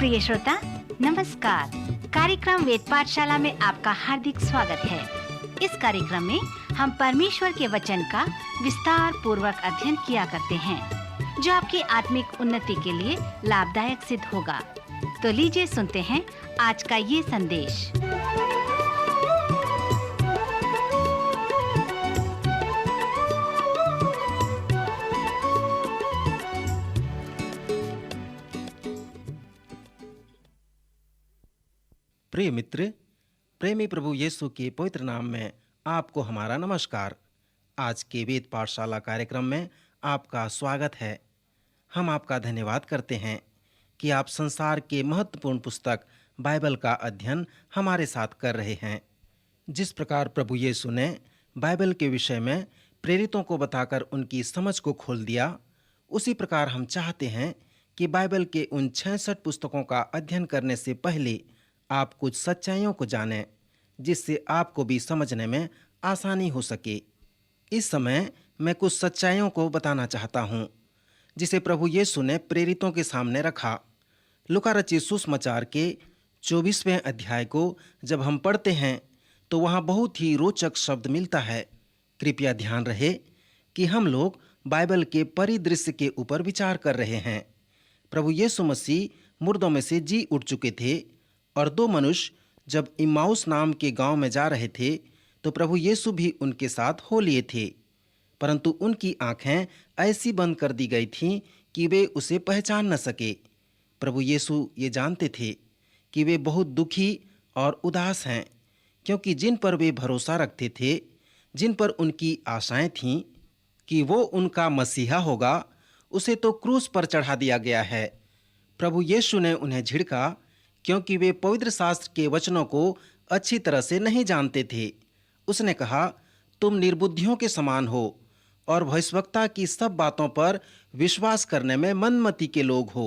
प्रिय श्रोता नमस्कार। कार्यक्रम वेद पाठशाला में आपका हार्दिक स्वागत है। इस कार्यक्रम में हम परमेश्वर के वचन का विस्तार पूर्वक अध्ययन किया करते हैं, जो आपकी आत्मिक उन्नति के लिए लाभदायक सिद्ध होगा। तो लीजिए सुनते हैं आज का ये संदेश। प्रिय मित्र, प्रेमी प्रभु यीशु के पवित्र नाम में आपको हमारा नमस्कार। आज के वेद पाठशाला कार्यक्रम में आपका स्वागत है। हम आपका धन्यवाद करते हैं कि आप संसार के महत्वपूर्ण पुस्तक बाइबल का अध्ययन हमारे साथ कर रहे हैं। जिस प्रकार प्रभु यीशु ने बाइबल के विषय में प्रेरितों को बताकर उनकी समझ को खोल दिया, उसी प्रकार हम चाहते हैं कि बाइबल के उन 66 पुस्तकों का अध्ययन करने से पहले आप कुछ सच्चाइयों को जानें, जिससे आपको भी समझने में आसानी हो सके। इस समय मैं कुछ सच्चाइयों को बताना चाहता हूँ, जिसे प्रभु यीशु ने प्रेरितों के सामने रखा। लूका रचित सुसमाचार के 24वें अध्याय को जब हम पढ़ते हैं तो वहाँ बहुत ही रोचक शब्द मिलता है। कृपया ध्यान रहे कि हम लोग बाइबल के परिदृश्य के ऊपर विचार कर रहे हैं। प्रभु यीशु मसीह मुर्दों में से जी उठ चुके थे और दो मनुष्य जब इम्माउस नाम के गांव में जा रहे थे तो प्रभु यीशु भी उनके साथ हो लिए थे, परंतु उनकी आंखें ऐसी बंद कर दी गई थीं कि वे उसे पहचान न सके। प्रभु यीशु ये जानते थे कि वे बहुत दुखी और उदास हैं, क्योंकि जिन पर वे भरोसा रखते थे, जिन पर उनकी आशाएं थीं कि वो उनका मसीहा होगा, उसे तो क्रूस पर चढ़ा दिया गया है। प्रभु यीशु ने उन्हें झिड़का, क्योंकि वे पवित्र शास्त्र के वचनों को अच्छी तरह से नहीं जानते थे। उसने कहा, तुम निर्बुद्धियों के समान हो और भविष्यवक्ता की सब बातों पर विश्वास करने में मनमति के लोग हो।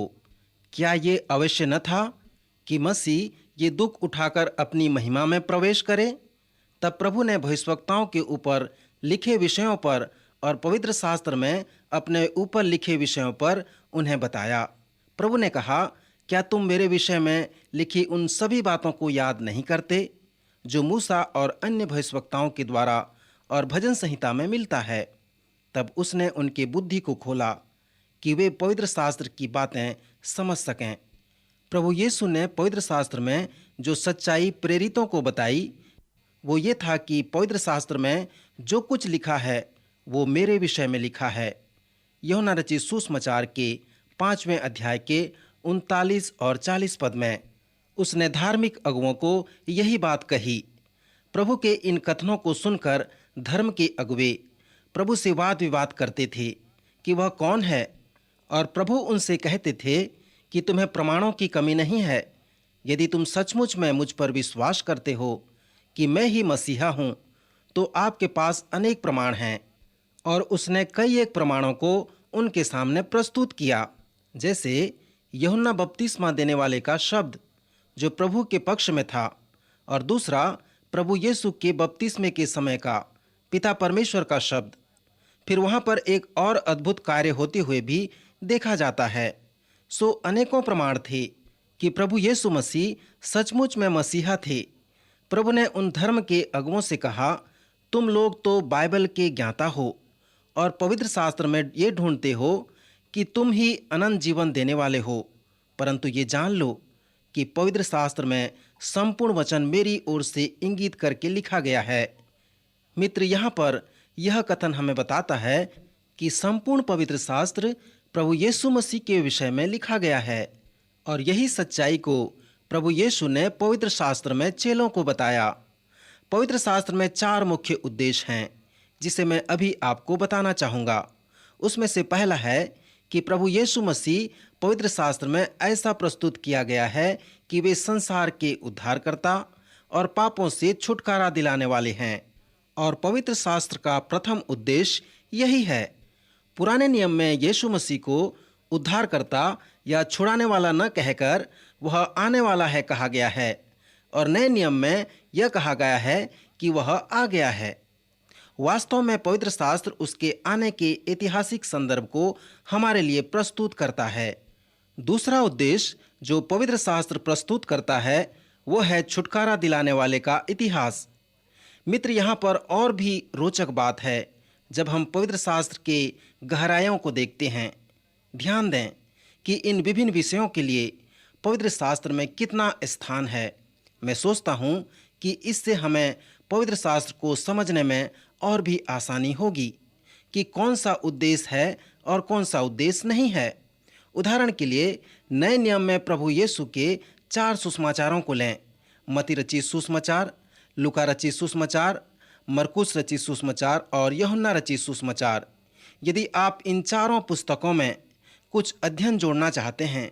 क्या ये अवश्य न था कि मसीह ये दुख उठाकर अपनी महिमा में प्रवेश करे? तब प्रभु ने भविष्यवक्ताओं के ऊपर लिखे विषयों पर और पवित्र शास्त्र में अपने ऊपर लिखे विषयों पर उन्हें बताया। प्रभु ने कहा, क्या तुम मेरे विषय में लिखी उन सभी बातों को याद नहीं करते, जो मूसा और अन्य भविष्यवक्ताओं के द्वारा और भजन संहिता में मिलता है? तब उसने उनके बुद्धि को खोला कि वे पवित्र शास्त्र की बातें समझ सकें। प्रभु यीशु ने पवित्र शास्त्र में जो सच्चाई प्रेरितों को बताई, वो ये था कि पवित्र शास्त्र में जो कुछ लिखा है वो मेरे विषय में लिखा है। यूहन्ना रचित सुसमाचार के 5वें अध्याय के 39 और 40 पद में उसने धार्मिक अगुओं को यही बात कही। प्रभु के इन कथनों को सुनकर धर्म के अगुवे प्रभु से वाद विवाद करते थे कि वह कौन है, और प्रभु उनसे कहते थे कि तुम्हें प्रमाणों की कमी नहीं है। यदि तुम सचमुच में मुझ पर विश्वास करते हो कि मैं ही मसीहा हूँ, तो आपके पास अनेक प्रमाण हैं। और उसने कई एक प्रमाणों को उनके सामने प्रस्तुत किया, जैसे यूहन्ना बपतिस्मा देने वाले का शब्द जो प्रभु के पक्ष में था, और दूसरा प्रभु यीशु के बपतिस्मे के समय का पिता परमेश्वर का शब्द। फिर वहाँ पर एक और अद्भुत कार्य होते हुए भी देखा जाता है। सो अनेकों प्रमाण थे कि प्रभु यीशु मसीह सचमुच में मसीहा थे। प्रभु ने उन धर्म के अगुओं से कहा, तुम लोग तो बाइबल के ज्ञाता हो और पवित्र शास्त्र में ये ढूंढते हो कि तुम ही अनंत जीवन देने वाले हो, परंतु ये जान लो कि पवित्र शास्त्र में संपूर्ण वचन मेरी ओर से इंगित करके लिखा गया है। मित्र, यहाँ पर यह कथन हमें बताता है कि संपूर्ण पवित्र शास्त्र प्रभु यीशु मसीह के विषय में लिखा गया है, और यही सच्चाई को प्रभु यीशु ने पवित्र शास्त्र में चेलों को बताया। पवित्र शास्त्र में 4 मुख्य उद्देश्य हैं, जिसे मैं अभी आपको बताना चाहूँगा। उसमें से पहला है कि प्रभु यीशु मसीह पवित्र शास्त्र में ऐसा प्रस्तुत किया गया है कि वे संसार के उद्धारकर्ता और पापों से छुटकारा दिलाने वाले हैं, और पवित्र शास्त्र का प्रथम उद्देश्य यही है। पुराने नियम में यीशु मसीह को उद्धारकर्ता या छुड़ाने वाला न कहकर वह आने वाला है कहा गया है, और नए नियम में यह कहा गया है कि वह आ गया है। वास्तव में पवित्र शास्त्र उसके आने के ऐतिहासिक संदर्भ को हमारे लिए प्रस्तुत करता है। दूसरा उद्देश्य जो पवित्र शास्त्र प्रस्तुत करता है वो है छुटकारा दिलाने वाले का इतिहास। मित्र, यहाँ पर और भी रोचक बात है। जब हम पवित्र शास्त्र के गहराइयों को देखते हैं, ध्यान दें कि इन विभिन्न विषयों के लिए पवित्र शास्त्र में कितना स्थान है। मैं सोचता हूँ कि इससे हमें पवित्र शास्त्र को समझने में और भी आसानी होगी कि कौन सा उद्देश्य है और कौन सा उद्देश्य नहीं है। उदाहरण के लिए नए नियम में प्रभु यीशु के 4 सुसमाचारों को लें। मत्ती रचित सुसमाचार, लूका रचित सुसमाचार, मरकुस रचित सुसमाचार और यूहन्ना रचित सुसमाचार। यदि आप इन चारों पुस्तकों में कुछ अध्ययन जोड़ना चाहते हैं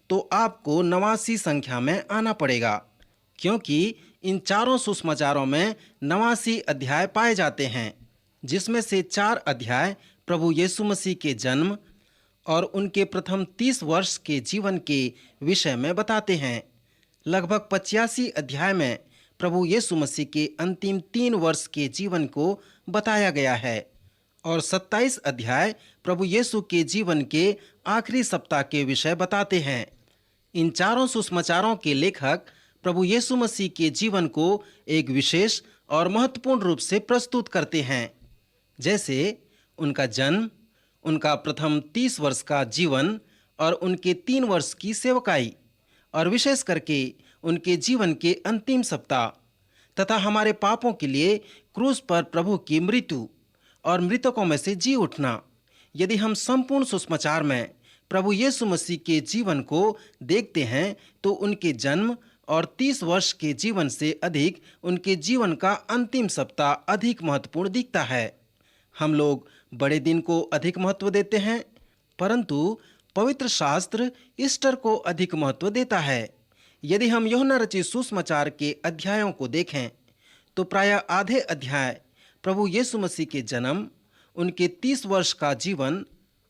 तो आपको 89 संख्या में आना पड़ेगा, क्योंकि इन चारों सुसमाचारों में 89 अध्याय पाए जाते हैं, जिसमें से 4 अध्याय प्रभु यीशु मसीह के जन्म और उनके प्रथम 30 वर्ष के जीवन के विषय में बताते हैं। लगभग 85 अध्याय में प्रभु यीशु मसीह के अंतिम 3 वर्ष के जीवन को बताया गया है और 27 अध्याय प्रभु यीशु के जीवन के आखिरी सप्ताह के विषय बताते हैं। इन चारों सुसमाचारों के लेखक प्रभु यीशु मसीह के जीवन को एक विशेष और महत्वपूर्ण रूप से प्रस्तुत करते हैं, जैसे उनका जन्म, उनका प्रथम 30 वर्ष का जीवन और उनके 3 वर्ष की सेवकाई, और विशेष करके उनके जीवन के अंतिम सप्ताह तथा हमारे पापों के लिए क्रूस पर प्रभु की मृत्यु और मृतकों में से जी उठना। यदि हम संपूर्ण सुसमाचार में प्रभु यीशु मसीह के जीवन को देखते हैं तो उनके जन्म और 30 वर्ष के जीवन से अधिक उनके जीवन का अंतिम सप्ताह अधिक महत्वपूर्ण दिखता है। हम लोग बड़े दिन को अधिक महत्व देते हैं, परंतु पवित्र शास्त्र ईस्टर को अधिक महत्व देता है। यदि हम यूहन्ना रचित सुसमाचार के अध्यायों को देखें तो प्रायः आधे अध्याय प्रभु यीशु मसीह के जन्म, उनके 30 वर्ष का जीवन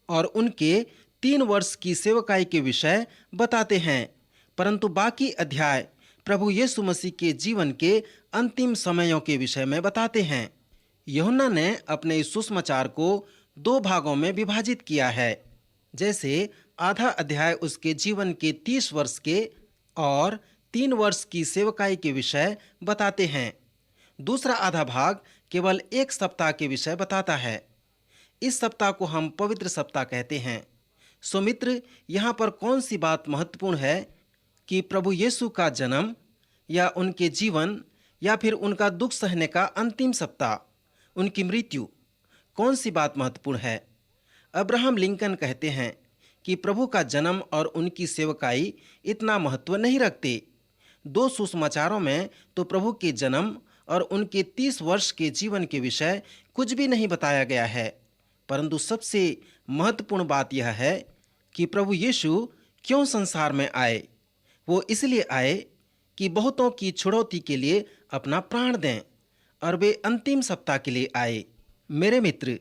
और उनके 3 वर्ष की सेवकाई के विषय बताते हैं, परंतु बाकी अध्याय प्रभु यीशु मसीह के जीवन के अंतिम समयों के विषय में बताते हैं। यूहन्ना ने अपने इस सुसमाचार को 2 भागों में विभाजित किया है, जैसे आधा अध्याय उसके जीवन के 30 वर्ष के और 3 वर्ष की सेवकाई के विषय बताते हैं। दूसरा आधा भाग केवल 1 सप्ताह के विषय बताता है। इस सप्ताह को हम पवित्र सप्ताह कहते हैं। सो मित्र, यहाँ पर कौन सी बात महत्वपूर्ण है कि प्रभु यीशु का जन्म या उनके जीवन या फिर उनका दुख सहने का अंतिम सप्ताह, उनकी मृत्यु, कौन सी बात महत्वपूर्ण है? अब्राहम लिंकन कहते हैं कि प्रभु का जन्म और उनकी सेवकाई इतना महत्व नहीं रखते। 2 सुसमाचारों में तो प्रभु के जन्म और उनके 30 वर्ष के जीवन के विषय कुछ भी नहीं बताया गया है, परंतु सबसे महत्वपूर्ण बात यह है कि प्रभु यीशु क्यों संसार में आए। वो इसलिए आए कि बहुतों की छुड़ौती के लिए अपना प्राण दें, और वे अंतिम सप्ताह के लिए आए। मेरे मित्र,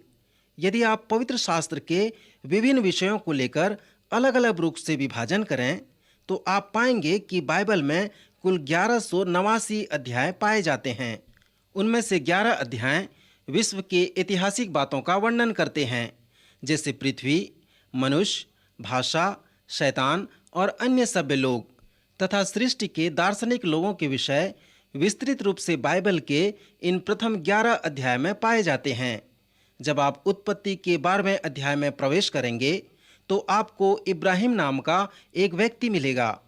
यदि आप पवित्र शास्त्र के विभिन्न विषयों को लेकर अलग अलग रूप से विभाजन करें तो आप पाएंगे कि बाइबल में कुल 1189 अध्याय पाए जाते हैं। उनमें से 11 अध्याय विश्व के ऐतिहासिक बातों का वर्णन करते हैं, जैसे पृथ्वी, मनुष्य, भाषा, शैतान और अन्य सभ्य लोग तथा सृष्टि के दार्शनिक लोगों के विषय विस्तृत रूप से बाइबल के इन प्रथम 11 अध्याय में पाए जाते हैं। जब आप उत्पत्ति के 12वें अध्याय में प्रवेश करेंगे तो आपको इब्राहिम नाम का एक व्यक्ति मिलेगा,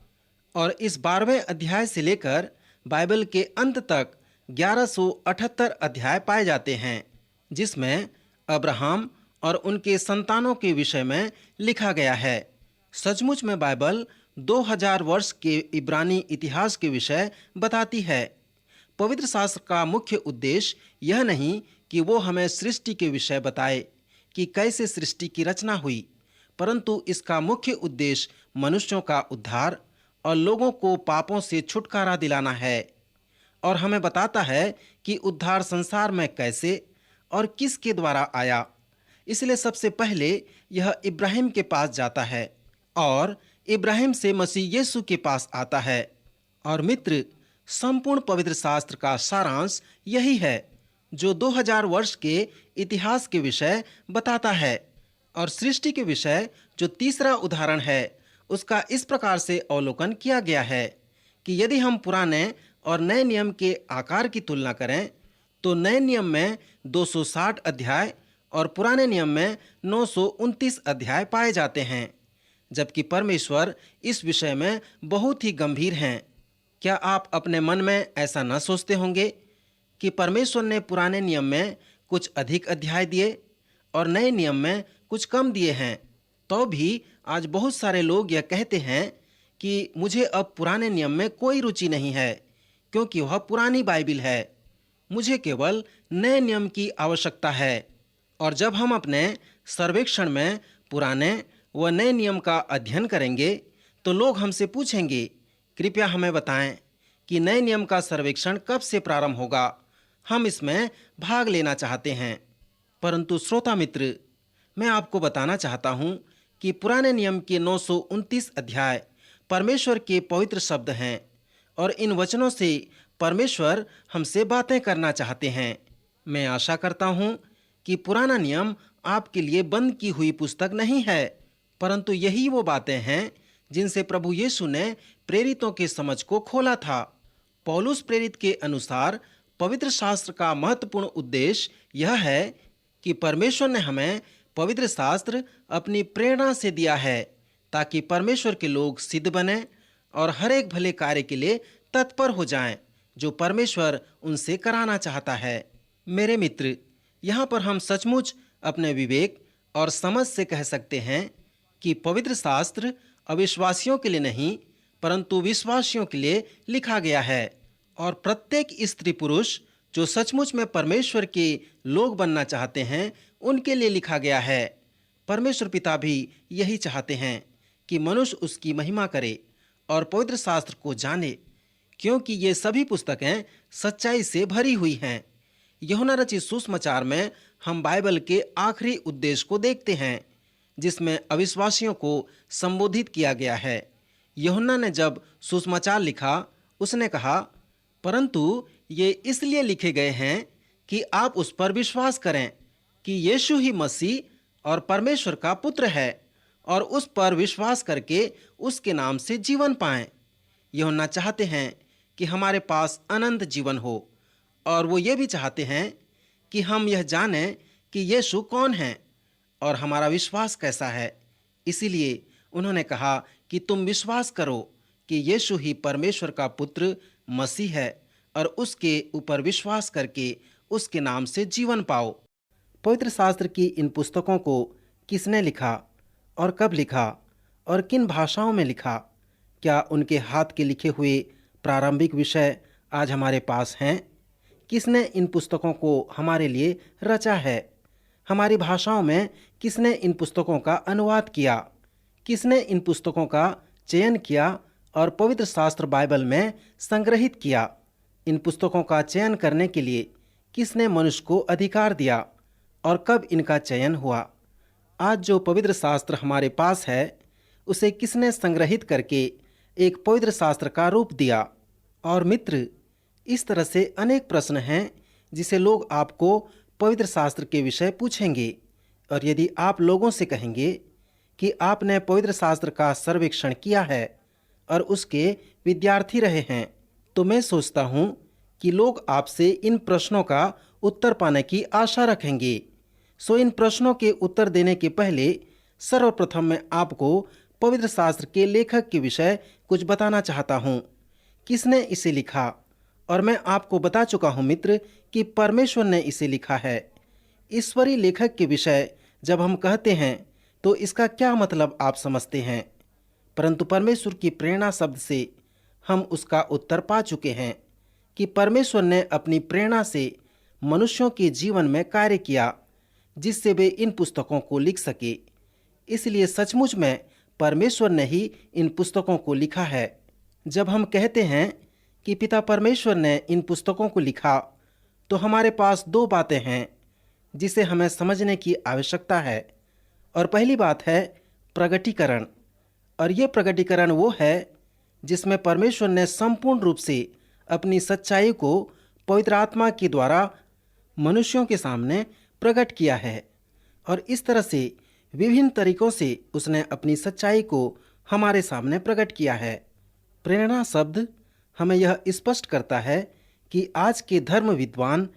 और इस 12वें अध्याय से लेकर बाइबल के अंत तक 1178 अध्याय पाए जाते हैं, जिसमें अब्राहम और उनके संतानों के विषय में लिखा गया है। सचमुच में बाइबल 2000 वर्ष के इब्रानी इतिहास के विषय बताती है। पवित्र शास्त्र का मुख्य उद्देश्य यह नहीं कि वो हमें सृष्टि के विषय बताए कि कैसे सृष्टि की रचना हुई, परंतु इसका मुख्य उद्देश्य मनुष्यों का उद्धार और लोगों को पापों से छुटकारा दिलाना है, और हमें बताता है कि उद्धार संसार में कैसे और किसके द्वारा आया। इसलिए सबसे पहले यह इब्राहिम के पास जाता है और इब्राहिम से मसीह यीशु के पास आता है। और मित्र, संपूर्ण पवित्र शास्त्र का सारांश यही है, जो 2000 वर्ष के इतिहास के विषय बताता है। और सृष्टि के विषय जो तीसरा उदाहरण है, उसका इस प्रकार से अवलोकन किया गया है कि यदि हम पुराने और नए नियम के आकार की तुलना करें तो नए नियम में 260 अध्याय और पुराने नियम में 929 अध्याय पाए जाते हैं, जबकि परमेश्वर इस विषय में बहुत ही गंभीर हैं। क्या आप अपने मन में ऐसा न सोचते होंगे कि परमेश्वर ने पुराने नियम में कुछ अधिक अध्याय दिए और नए नियम में कुछ कम दिए हैं? तो भी आज बहुत सारे लोग यह कहते हैं कि मुझे अब पुराने नियम में कोई रुचि नहीं है क्योंकि वह पुरानी बाइबिल है, मुझे केवल नए नियम की आवश्यकता है। और जब हम अपने सर्वेक्षण में पुराने व नए नियम का अध्ययन करेंगे तो लोग हमसे पूछेंगे, कृपया हमें बताएं कि नए नियम का सर्वेक्षण कब से प्रारंभ होगा, हम इसमें भाग लेना चाहते हैं। परंतु श्रोता मित्र, मैं आपको बताना चाहता हूं कि पुराने नियम के 929 अध्याय परमेश्वर के पवित्र शब्द हैं और इन वचनों से परमेश्वर हमसे बातें करना चाहते हैं। मैं आशा करता हूं कि पुराना नियम आपके लिए बंद की हुई पुस्तक नहीं है, परंतु यही वो बातें हैं जिनसे प्रभु यीशु ने प्रेरितों के समझ को खोला था। पौलुस प्रेरित के अनुसार पवित्र शास्त्र का महत्वपूर्ण उद्देश्य यह है कि परमेश्वर ने हमें पवित्र शास्त्र अपनी प्रेरणा से दिया है ताकि परमेश्वर के लोग सिद्ध बने और हर एक भले कार्य के लिए तत्पर हो जाएं जो परमेश्वर उनसे कराना चाहता है। मेरे मित्र, यहाँ पर हम सचमुच अपने विवेक और समझ से कह सकते हैं कि पवित्र शास्त्र अविश्वासियों के लिए नहीं परंतु विश्वासियों के लिए लिखा गया है और प्रत्येक स्त्री पुरुष जो सचमुच में परमेश्वर के लोग बनना चाहते हैं उनके लिए लिखा गया है। परमेश्वर पिता भी यही चाहते हैं कि मनुष्य उसकी महिमा करे और पवित्र शास्त्र को जाने, क्योंकि ये सभी पुस्तकें सच्चाई से भरी हुई हैं। यूहन्ना रचित सुसमाचार में हम बाइबल के आखिरी उद्देश्य को देखते हैं जिसमें अविश्वासियों को संबोधित किया गया है। यूहन्ना ने जब सुसमाचार लिखा उसने कहा, परंतु ये इसलिए लिखे गए हैं कि आप उस पर विश्वास करें कि यीशु ही मसीह और परमेश्वर का पुत्र है और उस पर विश्वास करके उसके नाम से जीवन पाएं। यूहन्ना चाहते हैं कि हमारे पास अनंत जीवन हो और वो ये भी चाहते हैं कि हम यह जानें कि यीशु कौन है और हमारा विश्वास कैसा है। इसीलिए उन्होंने कहा कि तुम विश्वास करो कि यीशु ही परमेश्वर का पुत्र मसीह है और उसके ऊपर विश्वास करके उसके नाम से जीवन पाओ। पवित्र शास्त्र की इन पुस्तकों को किसने लिखा और कब लिखा और किन भाषाओं में लिखा? क्या उनके हाथ के लिखे हुए प्रारंभिक विषय आज हमारे पास हैं? किसने इन पुस्तकों को हमारे लिए रचा है? हमारी भाषाओं में किसने इन पुस्तकों का अनुवाद किया? किसने इन पुस्तकों का चयन किया और पवित्र शास्त्र बाइबल में संग्रहित किया? इन पुस्तकों का चयन करने के लिए किसने मनुष्य को अधिकार दिया और कब इनका चयन हुआ? आज जो पवित्र शास्त्र हमारे पास है उसे किसने संग्रहित करके एक पवित्र शास्त्र का रूप दिया? और मित्र, इस तरह से अनेक प्रश्न हैं जिसे लोग आपको पवित्र शास्त्र के विषय पूछेंगे, और यदि आप लोगों से कहेंगे कि आपने पवित्र शास्त्र का सर्वेक्षण किया है और उसके विद्यार्थी रहे हैं, तो मैं सोचता हूँ कि लोग आपसे इन प्रश्नों का उत्तर पाने की आशा रखेंगे। सो इन प्रश्नों के उत्तर देने के पहले सर्वप्रथम मैं आपको पवित्र शास्त्र के लेखक के विषय कुछ बताना चाहता हूँ। किसने इसे लिखा? और मैं आपको बता चुका हूँ मित्र कि परमेश्वर ने इसे लिखा है। ईश्वरीय लेखक के विषय जब हम कहते हैं तो इसका क्या मतलब आप समझते हैं, परंतु परमेश्वर की प्रेरणा शब्द से हम उसका उत्तर पा चुके हैं कि परमेश्वर ने अपनी प्रेरणा से मनुष्यों के जीवन में कार्य किया जिससे वे इन पुस्तकों को लिख सके। इसलिए सचमुच में परमेश्वर ने ही इन पुस्तकों को लिखा है। जब हम कहते हैं कि पिता परमेश्वर ने इन पुस्तकों को लिखा तो हमारे पास दो बातें हैं जिसे हमें समझने की आवश्यकता है। और पहली बात है प्रगटीकरण, और ये प्रगटीकरण वो है जिसमें परमेश्वर ने संपूर्ण रूप से अपनी सच्चाई को पवित्र आत्मा के द्वारा मनुष्यों के सामने प्रकट किया है, और इस तरह से विभिन्न तरीकों से उसने अपनी सच्चाई को हमारे सामने प्रकट किया है। प्रेरणा शब्द हमें यह स्पष्ट करता है कि आज के धर्म विद्वान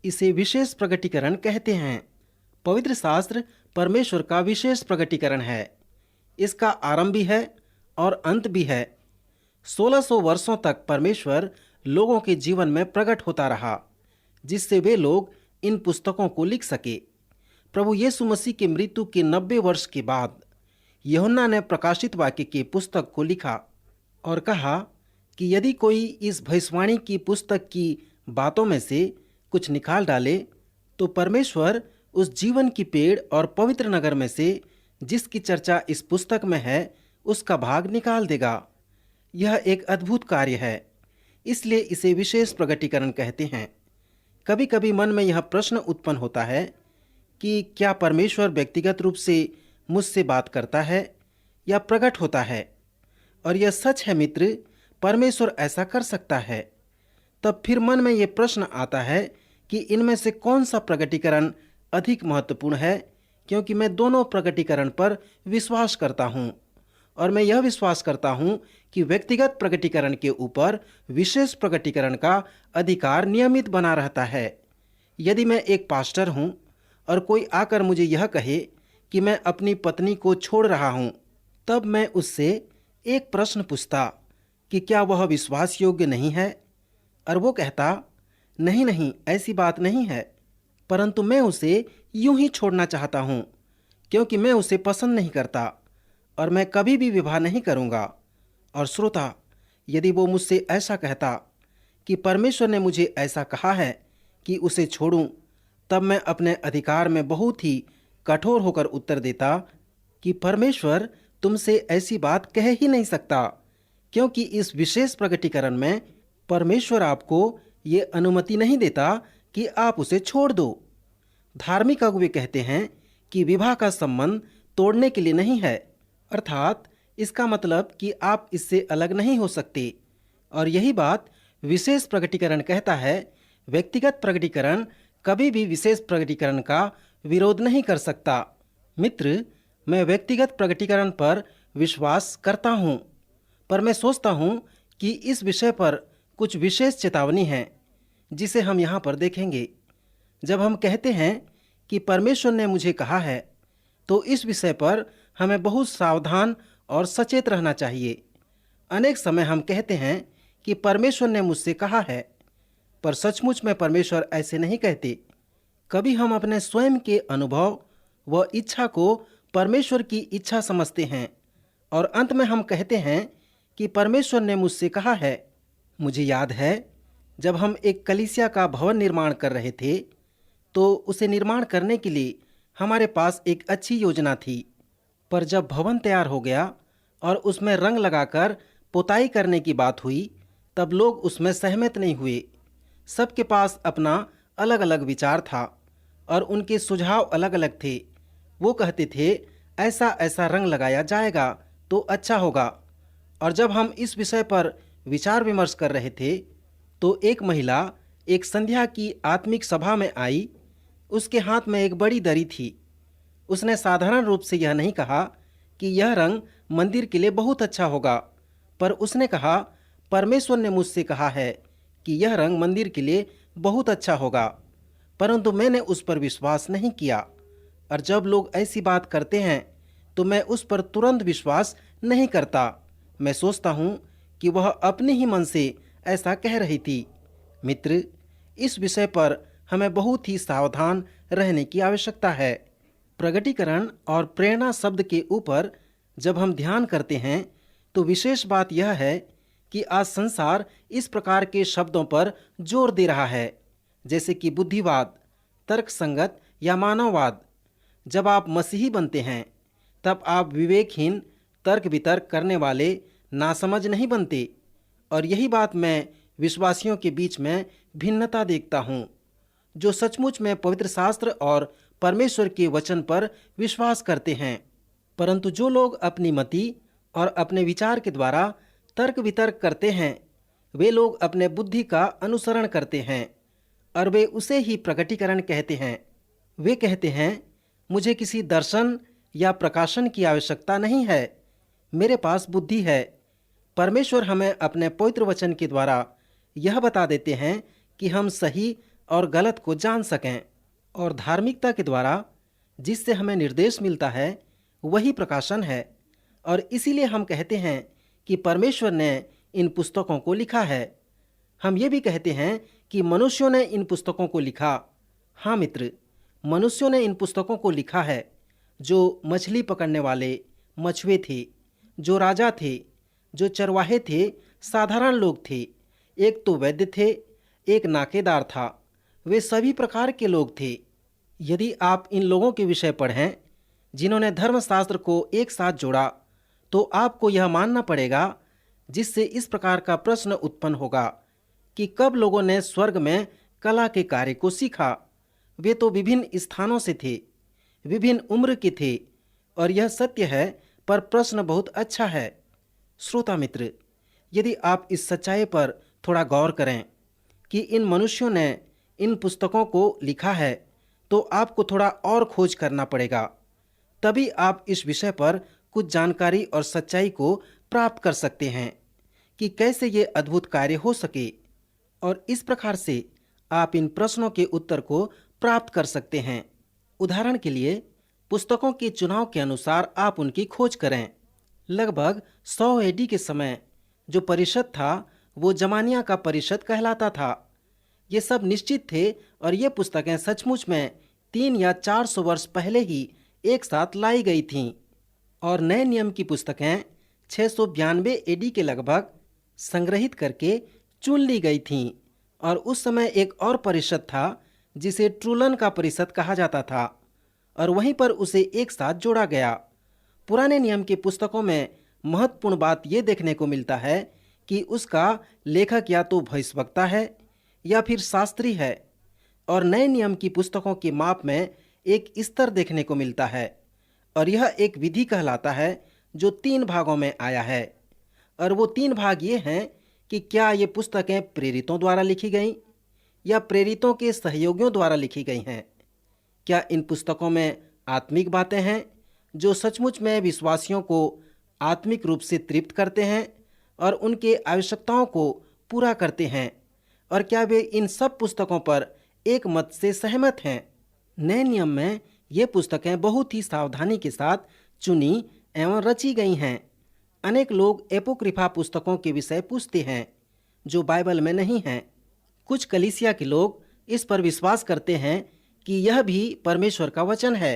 इसे विशेष प्रकटीकरण कहते हैं। पवित्र शास्त्र परमेश्वर का विशेष प्रकटीकरण है। इसका आरंभ भी है और अंत भी है। 1600 वर्षों तक परमेश्वर लोगों के जीवन में प्रकट होता रहा, जिससे वे लोग इन पुस्तकों को लिख सके। प्रभु यीशु मसीह की मृत्यु के 90 वर्ष के बाद यूहन्ना ने प्रकाशित वाक्य की पुस्तक को लिखा और कहा कि यदि कोई इस भविष्यवाणी की पुस्तक की बातों में से कुछ निकाल डाले तो परमेश्वर उस जीवन की पेड़ और पवित्र नगर में से जिसकी चर्चा इस पुस्तक में है उसका भाग निकाल देगा। यह एक अद्भुत कार्य है, इसलिए इसे विशेष प्रकटीकरण कहते हैं। कभी कभी मन में यह प्रश्न उत्पन्न होता है कि क्या परमेश्वर व्यक्तिगत रूप से मुझसे बात करता है या प्रकट होता है? और यह सच है मित्र, परमेश्वर ऐसा कर सकता है। तब फिर मन में यह प्रश्न आता है कि इनमें से कौन सा प्रकटीकरण अधिक महत्वपूर्ण है, क्योंकि मैं दोनों प्रकटीकरण पर विश्वास करता हूँ और मैं यह विश्वास करता हूँ कि व्यक्तिगत प्रकटीकरण के ऊपर विशेष प्रकटीकरण का अधिकार नियमित बना रहता है। यदि मैं एक पास्टर हूँ और कोई आकर मुझे यह कहे कि मैं अपनी पत्नी को छोड़ रहा हूँ, तब मैं उससे एक प्रश्न पूछता कि क्या वह विश्वास योग्य नहीं है? और वो कहता, नहीं नहीं, ऐसी बात नहीं है, परंतु मैं उसे यूं ही छोड़ना चाहता हूँ क्योंकि मैं उसे पसंद नहीं करता और मैं कभी भी विवाह नहीं करूँगा। और श्रोता, यदि वो मुझसे ऐसा कहता कि परमेश्वर ने मुझे ऐसा कहा है कि उसे छोड़ूं, तब मैं अपने अधिकार में बहुत ही कठोर होकर उत्तर देता कि परमेश्वर तुमसे ऐसी बात कह ही नहीं सकता, क्योंकि इस विशेष प्रकटीकरण में परमेश्वर आपको ये अनुमति नहीं देता कि आप उसे छोड़ दो। धार्मिक अगुवे कहते हैं कि विवाह का संबंध तोड़ने के लिए नहीं है, अर्थात इसका मतलब कि आप इससे अलग नहीं हो सकते। और यही बात विशेष प्रकटीकरण कहता है। व्यक्तिगत प्रकटीकरण कभी भी विशेष प्रकटीकरण का विरोध नहीं कर सकता। मित्र, मैं व्यक्तिगत प्रकटीकरण पर विश्वास करता हूँ, पर मैं सोचता हूँ कि इस विषय पर कुछ विशेष चेतावनी है जिसे हम यहाँ पर देखेंगे। जब हम कहते हैं कि परमेश्वर ने मुझे कहा है, तो इस विषय पर हमें बहुत सावधान और सचेत रहना चाहिए। अनेक समय हम कहते हैं कि परमेश्वर ने मुझसे कहा है, पर सचमुच में परमेश्वर ऐसे नहीं कहते। कभी हम अपने स्वयं के अनुभव व इच्छा को परमेश्वर की इच्छा समझते हैं और अंत में हम कहते हैं कि परमेश्वर ने मुझसे कहा है। मुझे याद है, जब हम एक कलीसिया का भवन निर्माण कर रहे थे, तो उसे निर्माण करने के लिए हमारे पास एक अच्छी योजना थी। पर जब भवन तैयार हो गया और उसमें रंग लगाकर पुताई करने की बात हुई, तब लोग उसमें सहमत नहीं हुए। सबके पास अपना अलग अलग विचार था और उनके सुझाव अलग अलग थे। वो कहते थे ऐसा ऐसा रंग लगाया जाएगा तो अच्छा होगा। और जब हम इस विषय पर विचार विमर्श कर रहे थे, तो एक महिला एक संध्या की आत्मिक सभा में आई। उसके हाथ में एक बड़ी दरी थी। उसने साधारण रूप से यह नहीं कहा कि यह रंग मंदिर के लिए बहुत अच्छा होगा, पर उसने कहा, परमेश्वर ने मुझसे कहा है कि यह रंग मंदिर के लिए बहुत अच्छा होगा। परंतु मैंने उस पर विश्वास नहीं किया। और जब लोग ऐसी बात करते हैं तो मैं उस पर तुरंत विश्वास नहीं करता। मैं सोचता हूँ कि वह अपने ही मन से ऐसा कह रही थी। मित्र, इस विषय पर हमें बहुत ही सावधान रहने की आवश्यकता है। प्रगटीकरण और प्रेरणा शब्द के ऊपर जब हम ध्यान करते हैं, तो विशेष बात यह है कि आज संसार इस प्रकार के शब्दों पर जोर दे रहा है, जैसे कि बुद्धिवाद, तर्कसंगत या मानववाद। जब आप मसीही बनते हैं, तब आप विवेकहीन, तर्क वितर्क करने वाले नासमझ नहीं बनते। और यही बात मैं विश्वासियों के बीच में भिन्नता देखता हूँ, जो सचमुच में पवित्र शास्त्र और परमेश्वर के वचन पर विश्वास करते हैं। परंतु जो लोग अपनी मति और अपने विचार के द्वारा तर्क वितर्क करते हैं, वे लोग अपने बुद्धि का अनुसरण करते हैं और वे उसे ही प्रकटीकरण कहते हैं। वे कहते हैं, मुझे किसी दर्शन या प्रकाशन की आवश्यकता नहीं है, मेरे पास बुद्धि है। परमेश्वर हमें अपने पवित्र वचन के द्वारा यह बता देते हैं कि हम सही और गलत को जान सकें, और धार्मिकता के द्वारा जिससे हमें निर्देश मिलता है वही प्रकाशन है। और इसीलिए हम कहते हैं कि परमेश्वर ने इन पुस्तकों को लिखा है। हम ये भी कहते हैं कि मनुष्यों ने इन पुस्तकों को लिखा। हाँ मित्र, मनुष्यों ने इन पुस्तकों को लिखा है। जो मछली पकड़ने वाले मछुए थे, जो राजा थे, जो चरवाहे थे, साधारण लोग थे, एक तो वैद्य थे, एक नाकेदार था, वे सभी प्रकार के लोग थे। यदि आप इन लोगों के विषय पढ़ें जिन्होंने धर्मशास्त्र को एक साथ जोड़ा, तो आपको यह मानना पड़ेगा, जिससे इस प्रकार का प्रश्न उत्पन्न होगा कि कब लोगों ने स्वर्ग में कला के कार्य को सीखा। वे तो विभिन्न स्थानों से थे, विभिन्न उम्र के थे, और यह सत्य है, पर प्रश्न बहुत अच्छा है। श्रोता मित्र, यदि आप इस सच्चाई पर थोड़ा गौर करें कि इन मनुष्यों ने इन पुस्तकों को लिखा है, तो आपको थोड़ा और खोज करना पड़ेगा। तभी आप इस विषय पर कुछ जानकारी और सच्चाई को प्राप्त कर सकते हैं कि कैसे ये अद्भुत कार्य हो सके, और इस प्रकार से आप इन प्रश्नों के उत्तर को प्राप्त कर सकते हैं। उदाहरण के लिए, पुस्तकों के चुनाव के अनुसार आप उनकी खोज करें। लगभग 100 एडी के समय जो परिषद था वो जमानिया का परिषद कहलाता था। ये सब निश्चित थे, और ये पुस्तकें सचमुच में 300 या 400 वर्ष पहले ही एक साथ लाई गई थीं। और नए नियम की पुस्तकें 692 एडी के लगभग संग्रहित करके चुन ली गई थीं। और उस समय एक और परिषद था जिसे ट्रूलन का परिषद कहा जाता था, और वहीं पर उसे एक साथ जोड़ा गया। पुराने नियम की पुस्तकों में महत्वपूर्ण बात यह देखने को मिलता है कि उसका लेखक या तो भविष्यवक्ता है या फिर शास्त्री है। और नए नियम की पुस्तकों के माप में एक स्तर देखने को मिलता है, और यह एक विधि कहलाता है जो 3 भागों में आया है। और वो 3 भाग ये हैं कि क्या ये पुस्तकें प्रेरितों द्वारा लिखी गईं या प्रेरितों के सहयोगियों द्वारा लिखी गई हैं। क्या इन पुस्तकों में आत्मिक बातें हैं जो सचमुच में विश्वासियों को आत्मिक रूप से तृप्त करते हैं और उनके आवश्यकताओं को पूरा करते हैं, और क्या वे इन सब पुस्तकों पर एक मत से सहमत हैं। नए नियम में ये पुस्तकें बहुत ही सावधानी के साथ चुनी एवं रची गई हैं। अनेक लोग एपोक्रिफा पुस्तकों के विषय पूछते हैं जो बाइबल में नहीं हैं। कुछ कलीसिया के लोग इस पर विश्वास करते हैं कि यह भी परमेश्वर का वचन है।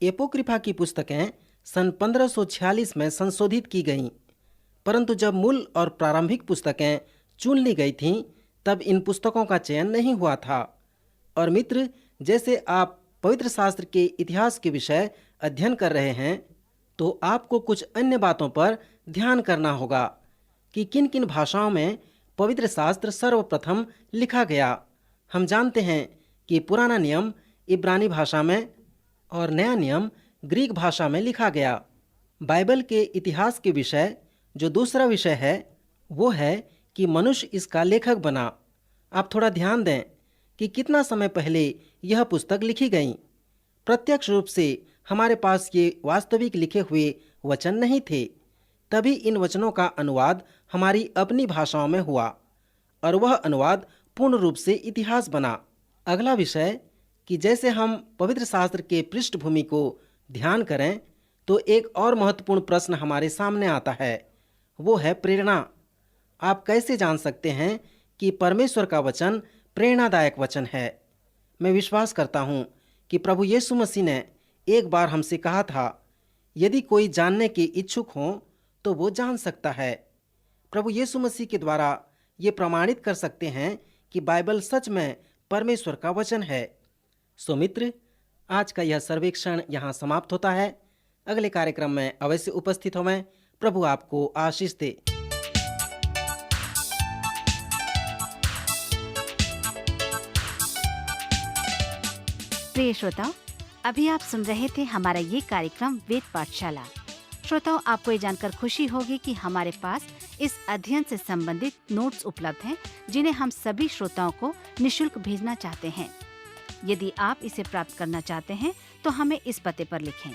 एपोक्रिफा की पुस्तकें सन 1546 में संशोधित की गईं, परंतु जब मूल और प्रारंभिक पुस्तकें चुन ली गई थीं, तब इन पुस्तकों का चयन नहीं हुआ था। और मित्र, जैसे आप पवित्र शास्त्र के इतिहास के विषय अध्ययन कर रहे हैं, तो आपको कुछ अन्य बातों पर ध्यान करना होगा कि किन किन भाषाओं में पवित्र शास्त्र सर्वप्रथम लिखा गया। हम जानते हैं कि पुराना नियम इब्रानी भाषा में और नया नियम ग्रीक भाषा में लिखा गया। बाइबल के इतिहास के विषय जो दूसरा विषय है, वो है कि मनुष्य इसका लेखक बना। आप थोड़ा ध्यान दें कि कितना समय पहले यह पुस्तक लिखी गई। प्रत्यक्ष रूप से हमारे पास ये वास्तविक लिखे हुए वचन नहीं थे, तभी इन वचनों का अनुवाद हमारी अपनी भाषाओं में हुआ, और वह अनुवाद पूर्ण रूप से इतिहास बना। अगला विषय कि जैसे हम पवित्र शास्त्र के पृष्ठभूमि को ध्यान करें, तो एक और महत्वपूर्ण प्रश्न हमारे सामने आता है, वो है प्रेरणा। आप कैसे जान सकते हैं कि परमेश्वर का वचन प्रेरणादायक वचन है? मैं विश्वास करता हूँ कि प्रभु यीशु मसीह ने एक बार हमसे कहा था, यदि कोई जानने के इच्छुक हो तो वो जान सकता है। प्रभु यीशु मसीह के द्वारा ये प्रमाणित कर सकते हैं कि बाइबल सच में परमेश्वर का वचन है। सो मित्र, आज का यह सर्वेक्षण यहाँ समाप्त होता है। अगले कार्यक्रम में अवश्य उपस्थित होवें। प्रभु आपको आशीष दे। प्रिय श्रोताओं, अभी आप सुन रहे थे हमारा ये कार्यक्रम वेद पाठशाला। श्रोताओं, आपको ये जानकर खुशी होगी कि हमारे पास इस अध्ययन से संबंधित नोट्स उपलब्ध हैं, जिन्हें हम सभी श्रोताओं को निशुल्क भेजना चाहते हैं। यदि आप इसे प्राप्त करना चाहते हैं तो हमें इस पते पर लिखें।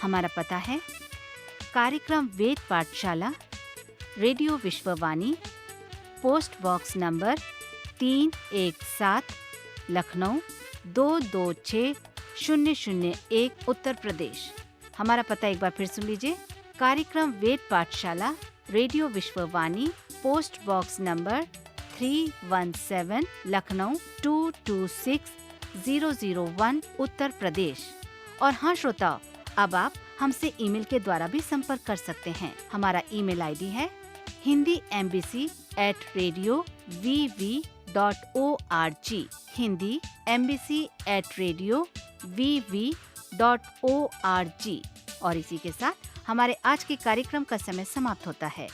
हमारा पता है कार्यक्रम Ved Pathshala, radio Vishwavani, post box number 317, Lucknow 226001, Uttar Pradesh. हमारा पता एक बार फिर सुन लीजिए। कार्यक्रम Ved Pathshala, radio Vishwavani, post box number 317, Lucknow 226001, Uttar Pradesh. और हाँ श्रोताओ, अब आप हमसे ईमेल के द्वारा भी संपर्क कर सकते हैं। हमारा ईमेल आईडी है hindiembassy@radiovv.org, hindiembassy@radiovv.org। और इसी के साथ हमारे आज के कार्यक्रम का समय समाप्त होता है।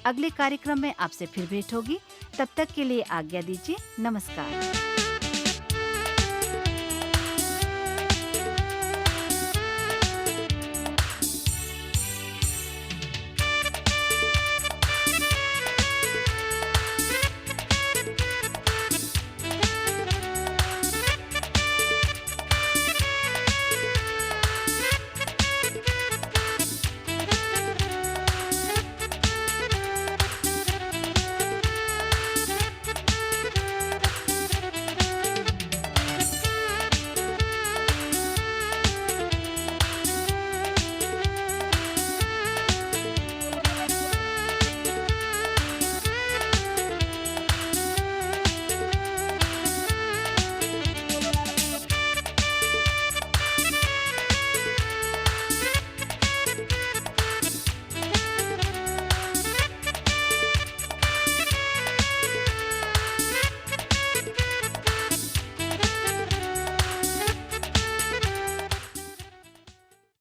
अगले कार्यक्रम में आपसे फिर भेंट होगी। तब तक के लिए आज्ञा दीजिए। नमस्कार।